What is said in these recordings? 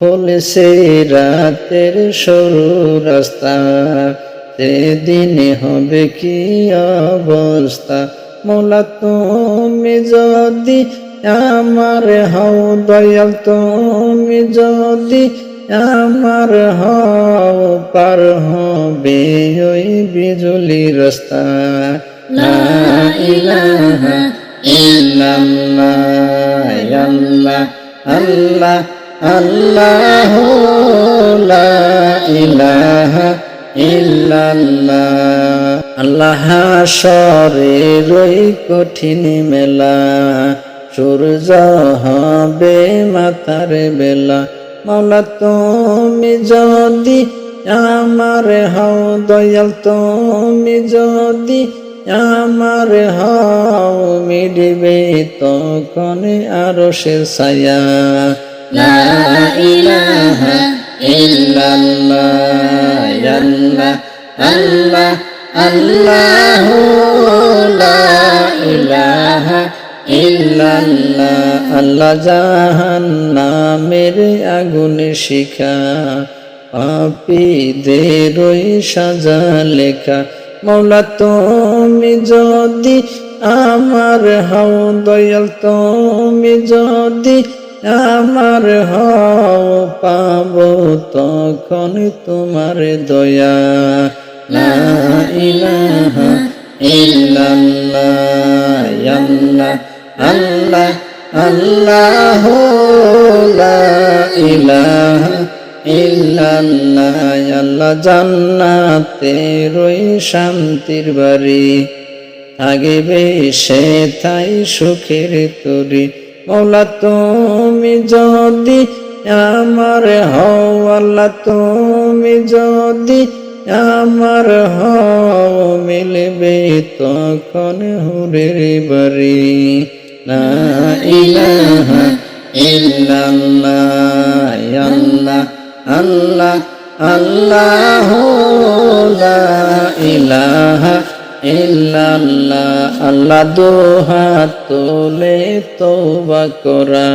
বলেছে রাতের সরু রাস্তা, সেদিন হবে কি অবস্থা। মৌলা তুমি যদি আমার হও দয়াল, তুমি যদি আমার হও, পার হবে ওই বিজুলি রাস্তা। লা ইলাহা ইল্লাল্লাহ, আল্লাহ আল্লাহ আল্লাহ, লা ইলাহা ইল্লাল্লাহ। আল্লাহ হাশরের ওই কঠিন মেলা, সূর্য হবে মাথার বেলা। মৌলা তুমি যদি আমার হও দয়াল, তুমি যদি আমার হও, মিটবে তখন আরশের ছায়া। লা ইলাহা ইল্লাল্লাহ, আল্লাহ আল্লাহ আল্লাহ, লা ইলাহা ইল্লাল্লাহ। আল্লাহ জাহান্নামের আগুন শিখা, পাপীদের ওই সাজা লেখা। মৌলা তুমি যদি আমার হও দয়াল, তুমি যদি আমার হও, পাবো তখন তোমার দয়া। লা ইলাহা ইল্লাল্লাহ, আল্লাহ আল্লাহ আল্লাহ, লা ইলাহা ইল্লাল্লাহ। আল্লাহ জান্নাতের ওই শান্তির বাড়ি, থাকিবে সে তাই সুখের তরি। মৌলা তুমি যদি আমার হও, আল্লাহ তুমি যদি আমার হও, মিলবে তখন হুরের বাড়ি। লা ইলাহা ইল্লাল্লাহ, আল্লাহ আল্লাহ আল্লাহ, লা ইলাহা ইল্লাল্লাহ। আল্লাহ দুহাত তুলে তওবা করা,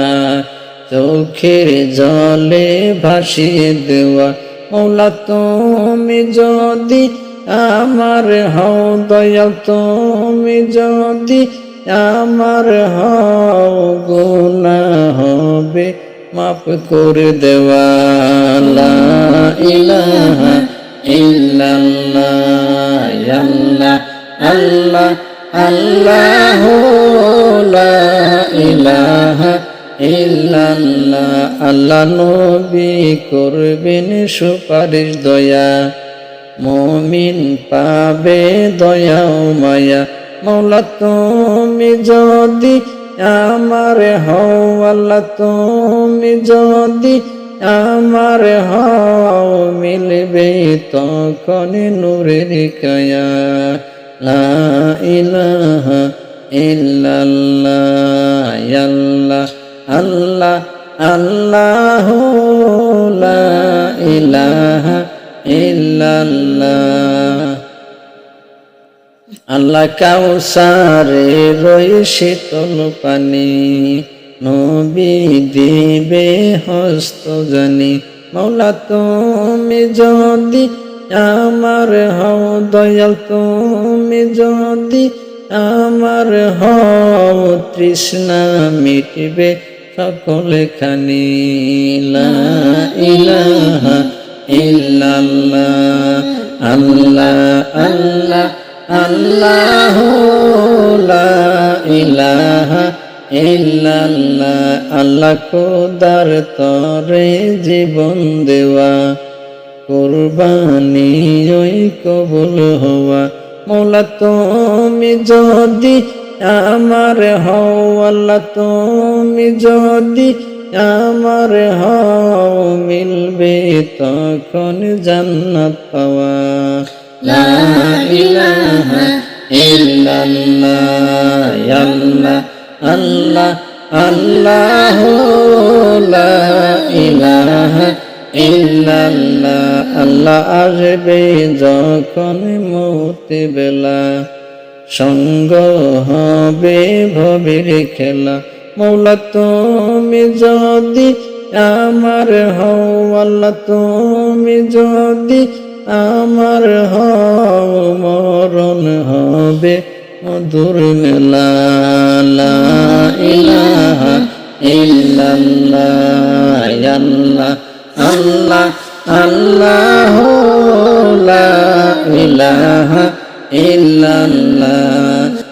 চোখের জলে ভাসিয়ে দেওয়া। মৌলা তুমি যদি আমার হও দয়াল, তুমি যদি আমার হও, গুনাহ হবে মাফ করে দেওয়া। লা ইলাহা ইল্লাল্লাহ, আল্লাহ আল্লাহ আল্লাহ, লা ইলাহা ইল্লাল্লাহ। আল্লাহ নবী করবেন সুপারিশ দয়া, মুমিন পাবে দয়া ও মায়া। মৌলা তুমি যদি আমার হও, আল্লাহ তুমি যদি আমার হও, মিলবে তখন নূরের কায়া। লা ইলাহা ইল্লাল্লাহ, আল্লাহ আল্লাহ আল্লাহ, লা ইলাহা ইল্লাল্লাহ। আল্লাহ কাউসারের ওই শীতল পানি, নবী দিবে হস্ত জানি। মৌলা তুমি যদি আমার হও দয়াল, তুমি যদি আমার হও, তৃষ্ণা মিটবে সকলে খানি। লা ইলাহা ইল্লাল্লাহ, আল্লাহ আল্লাহ আল্লাহ, লা ইলাহা ইল্লাল্লাহ। আল্লাহ খোদার তরে জীবন দেওয়া, কুরবানি ওই কবুল হওয়া। মৌলা তুমি যদি আমার হও, আল্লাহ তুমি যদি আমার হও, মিলবে তখন জান্নাত পাওয়া। লা ইলাহা ইল্লাল্লাহ, আল্লাহ আল্লাহ আল্লাহ, লা ইলাহা ইল্লাল্লাহ। আল্লাহ আসবে যখন মৌত বেলা, সঙ্গ হবে ভবের খেলা। মৌলা তুমি যদি আমার হও আল্লাহ তুমি যদি আমার হও মরণ হবে মধুর মেলা লা ইলাহা ইল্লাল্লাহ আল্লাহ আল্লাহ আল্লাহ লা ইলাহা ইল্লাল্লাহ